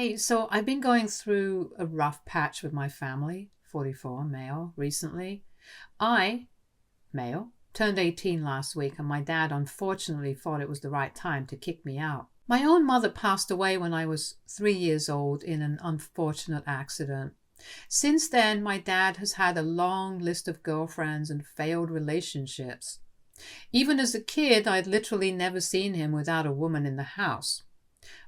Hey, so I've been going through a rough patch with my family, 44, male, recently. I, male, turned 18 last week, and my dad unfortunately thought it was the right time to kick me out. My own mother passed away when I was 3 years old in an unfortunate accident. Since then, my dad has had a long list of girlfriends and failed relationships. Even as a kid, I'd literally never seen him without a woman in the house.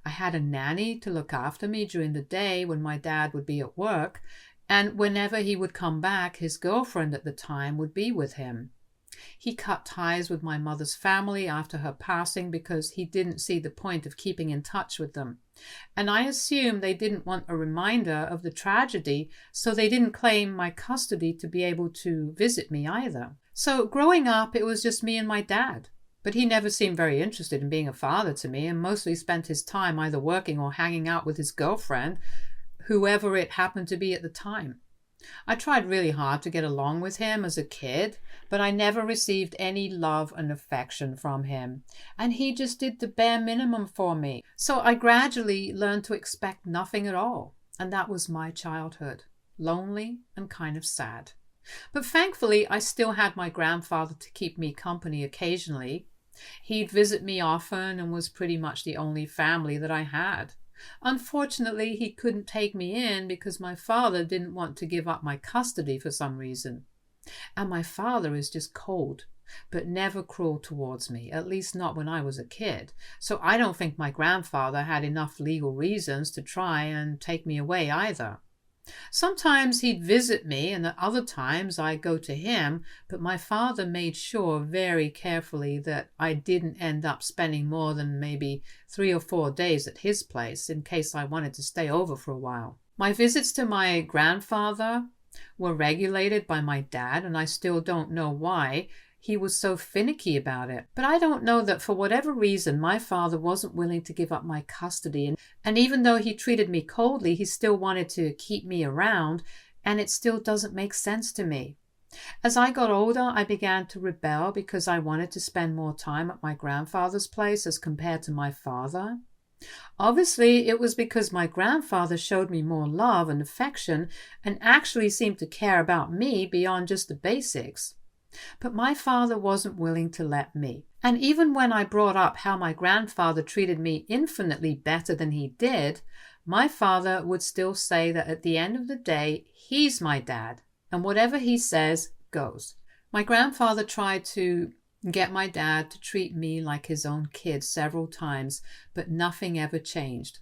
I had a nanny to look after me during the day when my dad would be at work, and whenever he would come back, his girlfriend at the time would be with him. He cut ties with my mother's family after her passing because he didn't see the point of keeping in touch with them. And I assume they didn't want a reminder of the tragedy, so they didn't claim my custody to be able to visit me either. So growing up, it was just me and my dad. But he never seemed very interested in being a father to me and mostly spent his time either working or hanging out with his girlfriend, whoever it happened to be at the time. I tried really hard to get along with him as a kid, but I never received any love and affection from him, and he just did the bare minimum for me. So I gradually learned to expect nothing at all, and that was my childhood, lonely and kind of sad. But thankfully, I still had my grandfather to keep me company occasionally. He'd visit me often and was pretty much the only family that I had. Unfortunately, he couldn't take me in because my father didn't want to give up my custody for some reason. And my father is just cold, but never cruel towards me, at least not when I was a kid. So I don't think my grandfather had enough legal reasons to try and take me away either. Sometimes he'd visit me, and at other times I'd go to him, but my father made sure very carefully that I didn't end up spending more than maybe 3 or 4 days at his place in case I wanted to stay over for a while. My visits to my grandfather were regulated by my dad, and I still don't know why he was so finicky about it. But I don't know that for whatever reason my father wasn't willing to give up my custody. And even though he treated me coldly, he still wanted to keep me around, and it still doesn't make sense to me. As I got older, I began to rebel because I wanted to spend more time at my grandfather's place as compared to my father. Obviously, it was because my grandfather showed me more love and affection and actually seemed to care about me beyond just the basics. But my father wasn't willing to let me. And even when I brought up how my grandfather treated me infinitely better than he did, my father would still say that at the end of the day, he's my dad, and whatever he says goes. My grandfather tried to get my dad to treat me like his own kid several times, but nothing ever changed.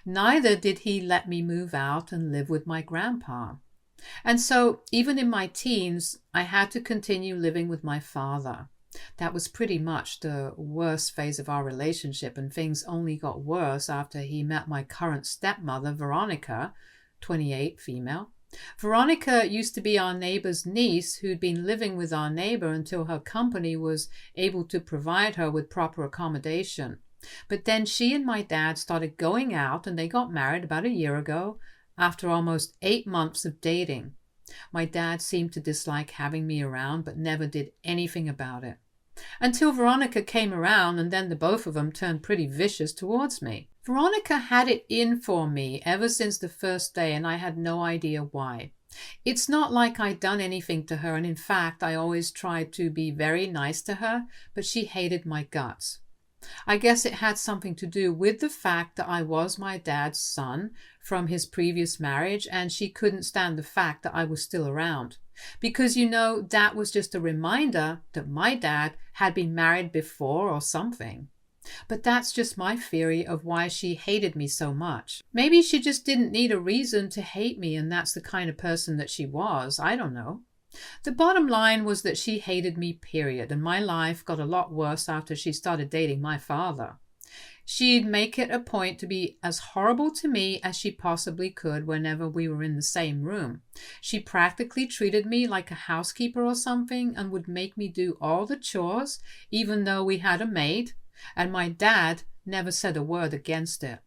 Neither did he let me move out and live with my grandpa. And so, even in my teens, I had to continue living with my father. That was pretty much the worst phase of our relationship, and things only got worse after he met my current stepmother, Veronica, 28, female. Veronica used to be our neighbor's niece who'd been living with our neighbor until her company was able to provide her with proper accommodation. But then she and my dad started going out, and they got married about a year ago, after almost 8 months of dating. My dad seemed to dislike having me around, but never did anything about it. Until Veronica came around, and then the both of them turned pretty vicious towards me. Veronica had it in for me ever since the first day, and I had no idea why. It's not like I'd done anything to her, and in fact, I always tried to be very nice to her, but she hated my guts. I guess it had something to do with the fact that I was my dad's son from his previous marriage, and she couldn't stand the fact that I was still around. Because, that was just a reminder that my dad had been married before or something. But that's just my theory of why she hated me so much. Maybe she just didn't need a reason to hate me, and that's the kind of person that she was. I don't know. The bottom line was that she hated me, period, and my life got a lot worse after she started dating my father. She'd make it a point to be as horrible to me as she possibly could whenever we were in the same room. She practically treated me like a housekeeper or something and would make me do all the chores, even though we had a maid, and my dad never said a word against it.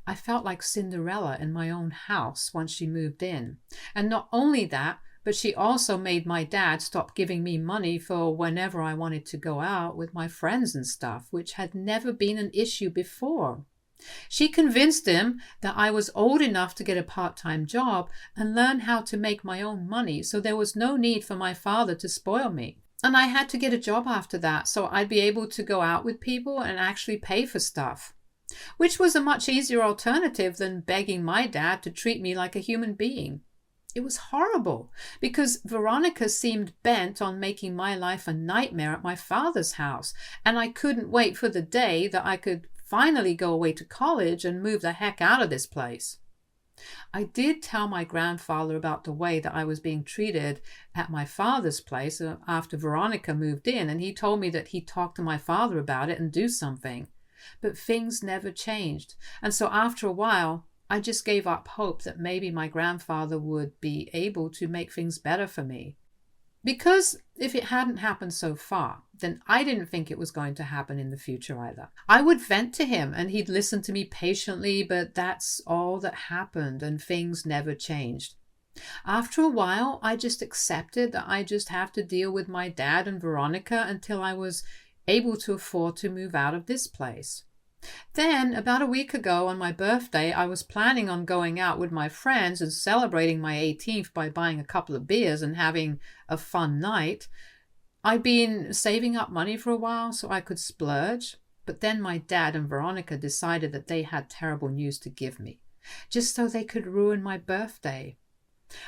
I felt like Cinderella in my own house once she moved in. And not only that, but she also made my dad stop giving me money for whenever I wanted to go out with my friends and stuff, which had never been an issue before. She convinced him that I was old enough to get a part-time job and learn how to make my own money, so there was no need for my father to spoil me. And I had to get a job after that, so I'd be able to go out with people and actually pay for stuff, which was a much easier alternative than begging my dad to treat me like a human being. It was horrible because Veronica seemed bent on making my life a nightmare at my father's house, and I couldn't wait for the day that I could finally go away to college and move the heck out of this place. I did tell my grandfather about the way that I was being treated at my father's place after Veronica moved in, and he told me that he'd talk to my father about it and do something. But things never changed, and so after a while, I just gave up hope that maybe my grandfather would be able to make things better for me. Because if it hadn't happened so far, then I didn't think it was going to happen in the future either. I would vent to him and he'd listen to me patiently, but that's all that happened and things never changed. After a while, I just accepted that I just have to deal with my dad and Veronica until I was able to afford to move out of this place. Then, about a week ago on my birthday, I was planning on going out with my friends and celebrating my 18th by buying a couple of beers and having a fun night. I'd been saving up money for a while so I could splurge, but then my dad and Veronica decided that they had terrible news to give me, just so they could ruin my birthday.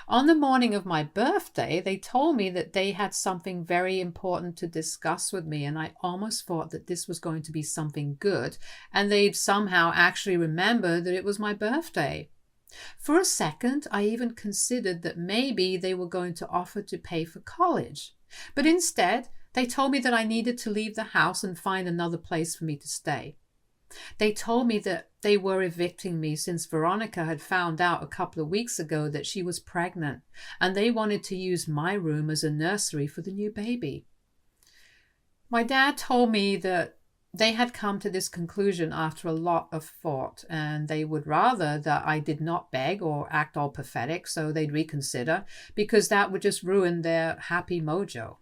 On the morning of my birthday, they told me that they had something very important to discuss with me, and I almost thought that this was going to be something good, and they'd somehow actually remember that it was my birthday. For a second, I even considered that maybe they were going to offer to pay for college, but instead, they told me that I needed to leave the house and find another place for me to stay. They told me that they were evicting me since Veronica had found out a couple of weeks ago that she was pregnant, and they wanted to use my room as a nursery for the new baby. My dad told me that they had come to this conclusion after a lot of thought, and they would rather that I did not beg or act all pathetic, so they'd reconsider, because that would just ruin their happy mojo.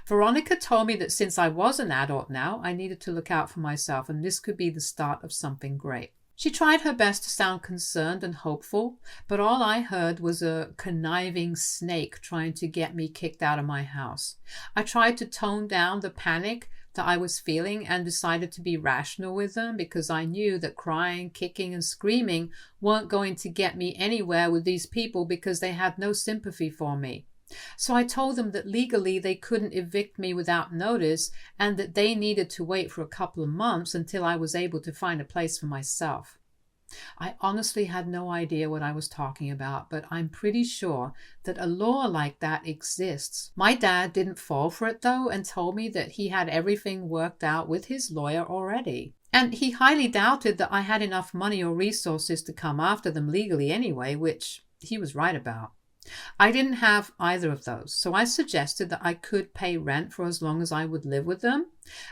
Veronica told me that since I was an adult now, I needed to look out for myself, and this could be the start of something great. She tried her best to sound concerned and hopeful, but all I heard was a conniving snake trying to get me kicked out of my house. I tried to tone down the panic that I was feeling and decided to be rational with them, because I knew that crying, kicking, and screaming weren't going to get me anywhere with these people because they had no sympathy for me. So I told them that legally they couldn't evict me without notice and that they needed to wait for a couple of months until I was able to find a place for myself. I honestly had no idea what I was talking about, but I'm pretty sure that a law like that exists. My dad didn't fall for it though and told me that he had everything worked out with his lawyer already. And he highly doubted that I had enough money or resources to come after them legally anyway, which he was right about. I didn't have either of those, so I suggested that I could pay rent for as long as I would live with them,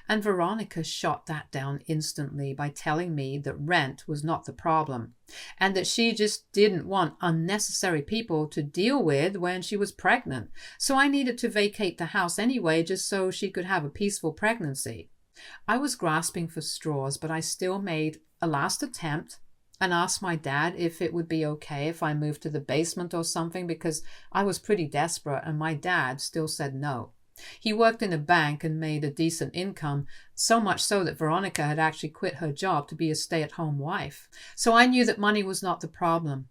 and Veronica shot that down instantly by telling me that rent was not the problem, and that she just didn't want unnecessary people to deal with when she was pregnant, so I needed to vacate the house anyway just so she could have a peaceful pregnancy. I was grasping for straws, but I still made a last attempt and asked my dad if it would be okay if I moved to the basement or something, because I was pretty desperate, and my dad still said no. He worked in a bank and made a decent income, so much so that Veronica had actually quit her job to be a stay-at-home wife. So I knew that money was not the problem.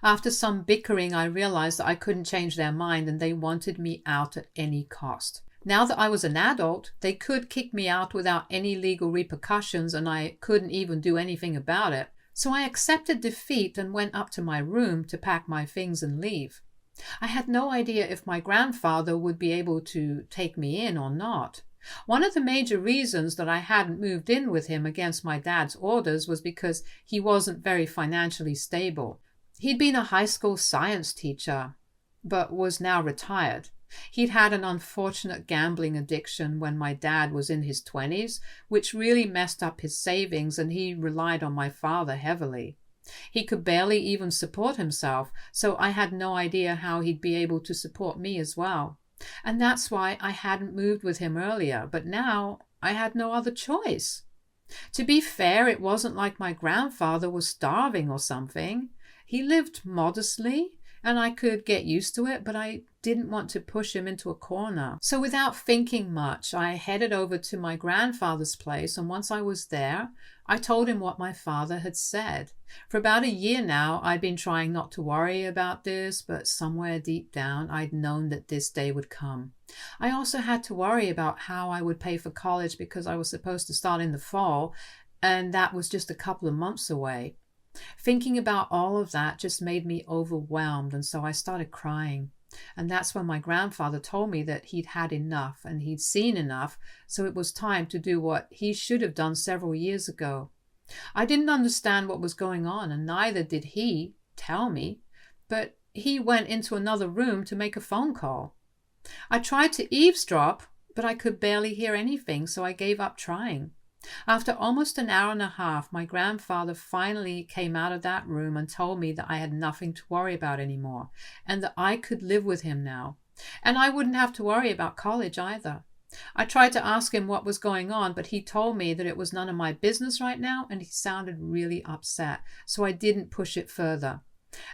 After some bickering, I realized that I couldn't change their mind, and they wanted me out at any cost. Now that I was an adult, they could kick me out without any legal repercussions, and I couldn't even do anything about it. So I accepted defeat and went up to my room to pack my things and leave. I had no idea if my grandfather would be able to take me in or not. One of the major reasons that I hadn't moved in with him against my dad's orders was because he wasn't very financially stable. He'd been a high school science teacher, but was now retired. He'd had an unfortunate gambling addiction when my dad was in his 20s, which really messed up his savings, and he relied on my father heavily. He could barely even support himself, so I had no idea how he'd be able to support me as well. And that's why I hadn't moved with him earlier, but now I had no other choice. To be fair, it wasn't like my grandfather was starving or something. He lived modestly, and I could get used to it, but I didn't want to push him into a corner. So without thinking much, I headed over to my grandfather's place, and once I was there, I told him what my father had said. For about a year now, I'd been trying not to worry about this, but somewhere deep down, I'd known that this day would come. I also had to worry about how I would pay for college because I was supposed to start in the fall, and that was just a couple of months away. Thinking about all of that just made me overwhelmed, and so I started crying. And that's when my grandfather told me that he'd had enough and he'd seen enough, so it was time to do what he should have done several years ago. I didn't understand what was going on, and neither did he tell me, but he went into another room to make a phone call. I tried to eavesdrop, but I could barely hear anything, so I gave up trying. After almost an hour and a half, my grandfather finally came out of that room and told me that I had nothing to worry about anymore, and that I could live with him now. And I wouldn't have to worry about college either. I tried to ask him what was going on, but he told me that it was none of my business right now, and he sounded really upset, so I didn't push it further.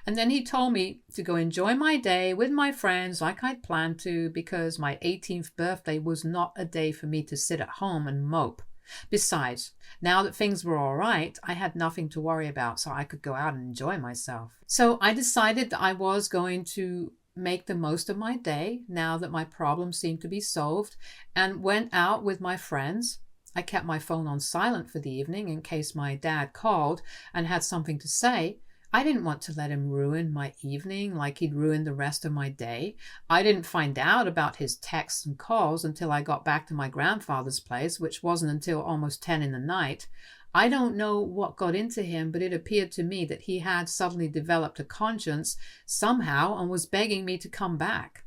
And then he told me to go enjoy my day with my friends like I'd planned to, because my 18th birthday was not a day for me to sit at home and mope. Besides, now that things were all right, I had nothing to worry about, so I could go out and enjoy myself. So I decided that I was going to make the most of my day now that my problem seemed to be solved, and went out with my friends. I kept my phone on silent for the evening in case my dad called and had something to say. I didn't want to let him ruin my evening like he'd ruined the rest of my day. I didn't find out about his texts and calls until I got back to my grandfather's place, which wasn't until almost 10 in the night. I don't know what got into him, but it appeared to me that he had suddenly developed a conscience somehow and was begging me to come back.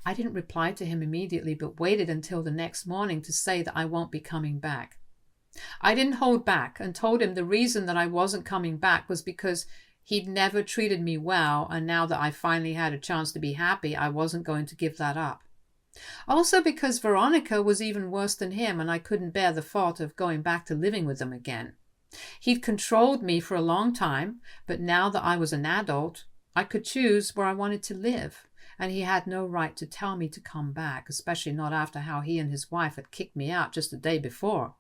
I didn't reply to him immediately, but waited until the next morning to say that I won't be coming back. I didn't hold back and told him the reason that I wasn't coming back was because he'd never treated me well, and now that I finally had a chance to be happy, I wasn't going to give that up. Also because Veronica was even worse than him, and I couldn't bear the thought of going back to living with them again. He'd controlled me for a long time, but now that I was an adult, I could choose where I wanted to live, and he had no right to tell me to come back, especially not after how he and his wife had kicked me out just the day before.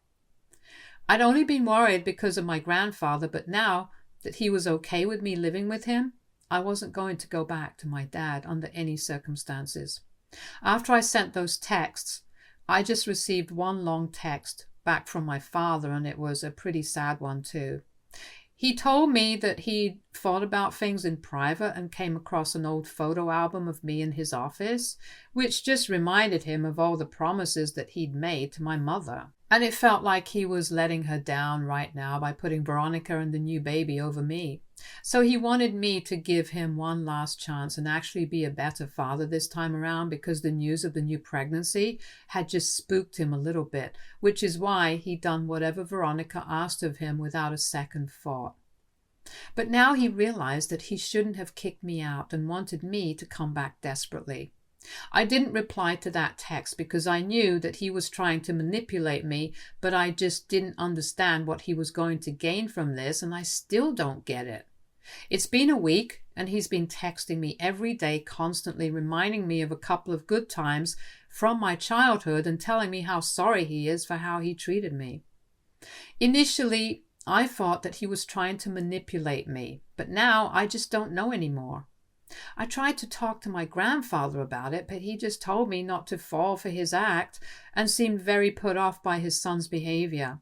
I'd only been worried because of my grandfather, but now that he was okay with me living with him, I wasn't going to go back to my dad under any circumstances. After I sent those texts, I just received one long text back from my father, and it was a pretty sad one too. He told me that he'd thought about things in private and came across an old photo album of me in his office, which just reminded him of all the promises that he'd made to my mother. And it felt like he was letting her down right now by putting Veronica and the new baby over me. So he wanted me to give him one last chance and actually be a better father this time around, because the news of the new pregnancy had just spooked him a little bit, which is why he'd done whatever Veronica asked of him without a second thought. But now he realized that he shouldn't have kicked me out and wanted me to come back desperately. I didn't reply to that text because I knew that he was trying to manipulate me, but I just didn't understand what he was going to gain from this, and I still don't get it. It's been a week, and he's been texting me every day, constantly reminding me of a couple of good times from my childhood and telling me how sorry he is for how he treated me. Initially, I thought that he was trying to manipulate me, but now I just don't know anymore. I tried to talk to my grandfather about it, but he just told me not to fall for his act and seemed very put off by his son's behavior.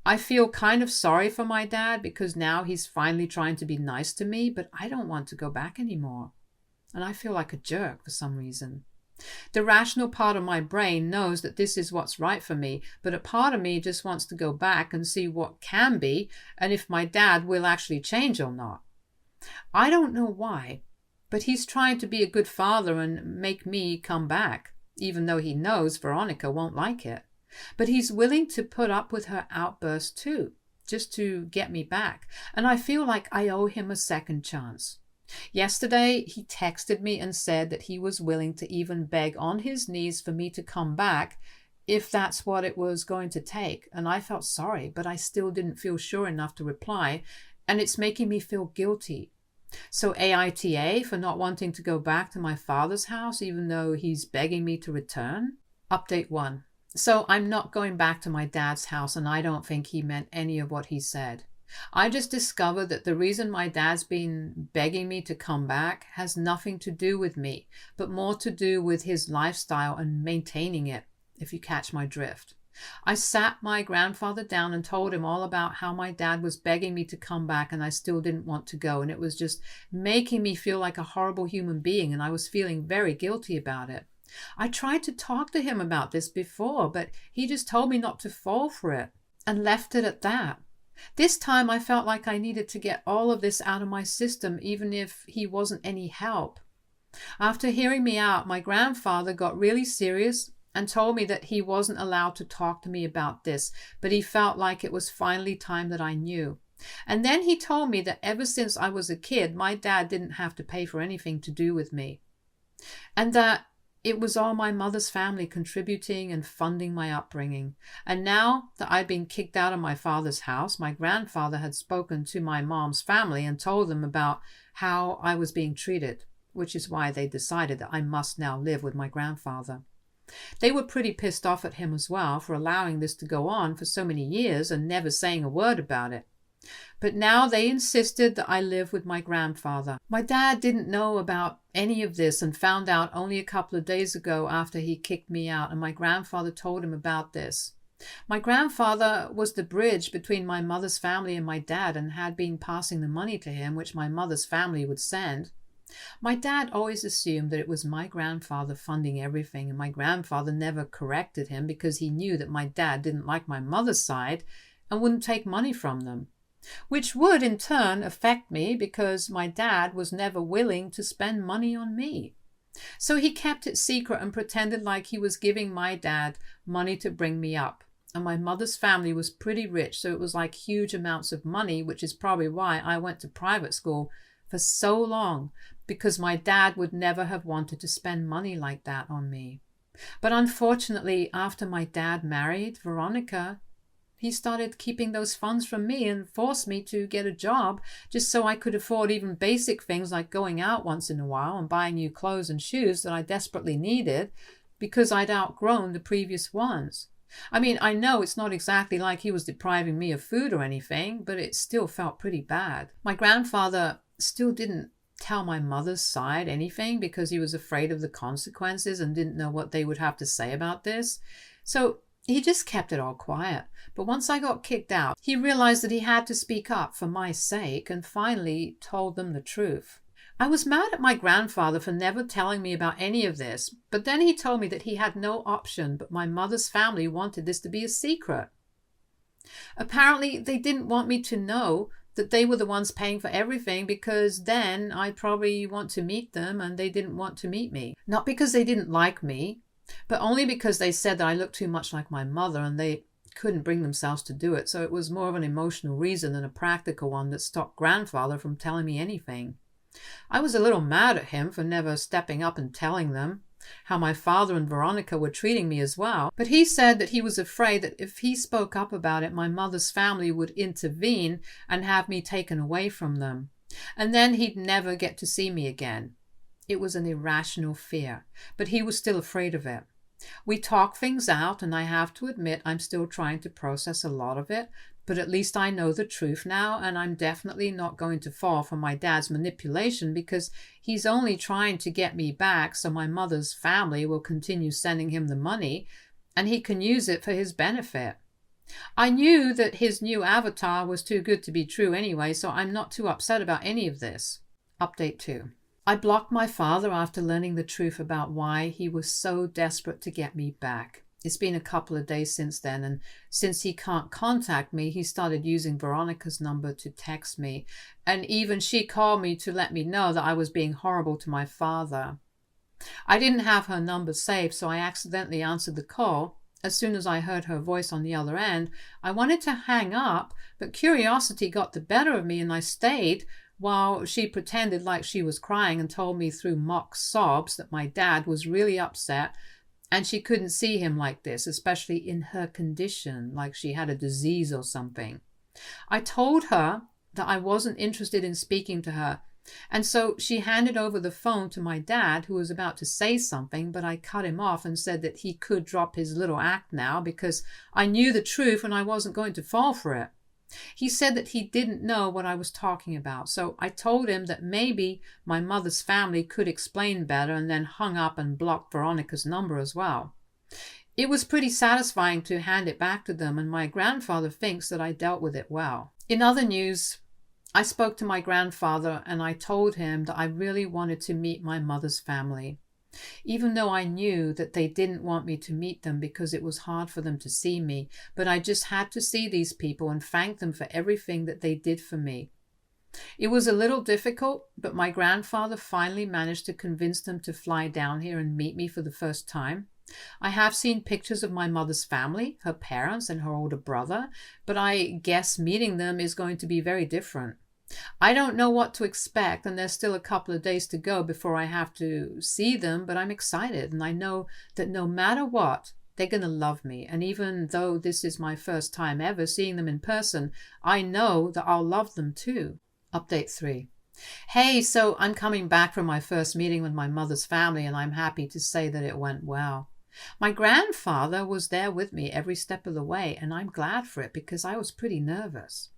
I feel kind of sorry for my dad because now he's finally trying to be nice to me, but I don't want to go back anymore. And I feel like a jerk for some reason. The rational part of my brain knows that this is what's right for me, but a part of me just wants to go back and see what can be and if my dad will actually change or not. I don't know why, but he's trying to be a good father and make me come back, even though he knows Veronica won't like it. But he's willing to put up with her outbursts too, just to get me back, and I feel like I owe him a second chance. Yesterday, he texted me and said that he was willing to even beg on his knees for me to come back if that's what it was going to take. And I felt sorry, but I still didn't feel sure enough to reply. And it's making me feel guilty. So AITA for not wanting to go back to my father's house, even though he's begging me to return. Update 1. So I'm not going back to my dad's house, and I don't think he meant any of what he said. I just discovered that the reason my dad's been begging me to come back has nothing to do with me, but more to do with his lifestyle and maintaining it, if you catch my drift. I sat my grandfather down and told him all about how my dad was begging me to come back and I still didn't want to go, and it was just making me feel like a horrible human being, and I was feeling very guilty about it. I tried to talk to him about this before, but he just told me not to fall for it and left it at that. This time I felt like I needed to get all of this out of my system, even if he wasn't any help. After hearing me out, my grandfather got really serious and told me that he wasn't allowed to talk to me about this, but he felt like it was finally time that I knew. And then he told me that ever since I was a kid, my dad didn't have to pay for anything to do with me, and that it was all my mother's family contributing and funding my upbringing. And now that I'd been kicked out of my father's house, my grandfather had spoken to my mom's family and told them about how I was being treated, which is why they decided that I must now live with my grandfather. They were pretty pissed off at him as well for allowing this to go on for so many years and never saying a word about it. But now they insisted that I live with my grandfather. My dad didn't know about any of this and found out only a couple of days ago after he kicked me out, and my grandfather told him about this. My grandfather was the bridge between my mother's family and my dad and had been passing the money to him, which my mother's family would send. My dad always assumed that it was my grandfather funding everything, and my grandfather never corrected him because he knew that my dad didn't like my mother's side and wouldn't take money from them, which would in turn affect me because my dad was never willing to spend money on me. So he kept it secret and pretended like he was giving my dad money to bring me up. And my mother's family was pretty rich, so it was like huge amounts of money, which is probably why I went to private school for so long, because my dad would never have wanted to spend money like that on me. But unfortunately, after my dad married Veronica, he started keeping those funds from me and forced me to get a job just so I could afford even basic things like going out once in a while and buying new clothes and shoes that I desperately needed because I'd outgrown the previous ones. I mean, I know it's not exactly like he was depriving me of food or anything, but it still felt pretty bad. My grandfather still didn't tell my mother's side anything because he was afraid of the consequences and didn't know what they would have to say about this. So he just kept it all quiet. But once I got kicked out, he realized that he had to speak up for my sake and finally told them the truth. I was mad at my grandfather for never telling me about any of this, but then he told me that he had no option, but my mother's family wanted this to be a secret. Apparently, they didn't want me to know that they were the ones paying for everything because then I'd probably want to meet them and they didn't want to meet me. Not because they didn't like me, but only because they said that I looked too much like my mother and they couldn't bring themselves to do it. So it was more of an emotional reason than a practical one that stopped grandfather from telling me anything. I was a little mad at him for never stepping up and telling them how my father and Veronica were treating me as well. But he said that he was afraid that if he spoke up about it, my mother's family would intervene and have me taken away from them. And then he'd never get to see me again. It was an irrational fear, but he was still afraid of it. We talked things out, and I have to admit I'm still trying to process a lot of it, but at least I know the truth now, and I'm definitely not going to fall for my dad's manipulation because he's only trying to get me back so my mother's family will continue sending him the money, and he can use it for his benefit. I knew that his new avatar was too good to be true anyway, so I'm not too upset about any of this. Update 2. I blocked my father after learning the truth about why he was so desperate to get me back. It's been a couple of days since then, and since he can't contact me, he started using Veronica's number to text me, and even she called me to let me know that I was being horrible to my father. I didn't have her number saved, so I accidentally answered the call. As soon as I heard her voice on the other end, I wanted to hang up, but curiosity got the better of me and I stayed while she pretended like she was crying and told me through mock sobs that my dad was really upset And she couldn't see him like this, especially in her condition, like she had a disease or something. I told her that I wasn't interested in speaking to her, and so she handed over the phone to my dad, who was about to say something, but I cut him off and said that he could drop his little act now because I knew the truth and I wasn't going to fall for it. He said that he didn't know what I was talking about, so I told him that maybe my mother's family could explain better, and then hung up and blocked Veronica's number as well. It was pretty satisfying to hand it back to them, and my grandfather thinks that I dealt with it well. In other news, I spoke to my grandfather and I told him that I really wanted to meet my mother's family, even though I knew that they didn't want me to meet them because it was hard for them to see me. But I just had to see these people and thank them for everything that they did for me. It was a little difficult, but my grandfather finally managed to convince them to fly down here and meet me for the first time. I have seen pictures of my mother's family, her parents and her older brother, but I guess meeting them is going to be very different. I don't know what to expect, and there's still a couple of days to go before I have to see them, but I'm excited, and I know that no matter what, they're going to love me. And even though this is my first time ever seeing them in person, I know that I'll love them too. Update 3. Hey, so I'm coming back from my first meeting with my mother's family, and I'm happy to say that it went well. My grandfather was there with me every step of the way, and I'm glad for it because I was pretty nervous.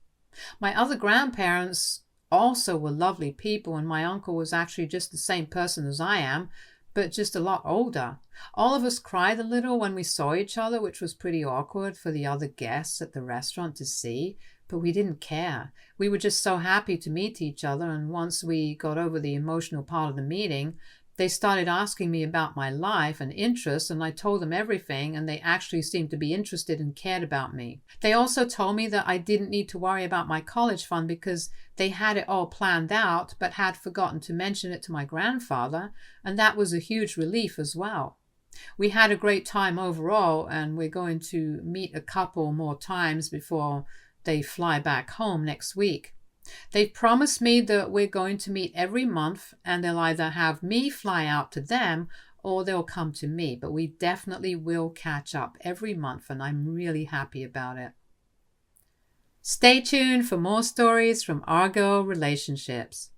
My other grandparents also were lovely people, and my uncle was actually just the same person as I am, but just a lot older. All of us cried a little when we saw each other, which was pretty awkward for the other guests at the restaurant to see, but we didn't care. We were just so happy to meet each other, and once we got over the emotional part of the meeting, they started asking me about my life and interests, and I told them everything, and they actually seemed to be interested and cared about me. They also told me that I didn't need to worry about my college fund because they had it all planned out, but had forgotten to mention it to my grandfather, and that was a huge relief as well. We had a great time overall, and we're going to meet a couple more times before they fly back home next week. They've promised me that we're going to meet every month, and they'll either have me fly out to them or they'll come to me, but we definitely will catch up every month, and I'm really happy about it. Stay tuned for more stories from our girl relationships.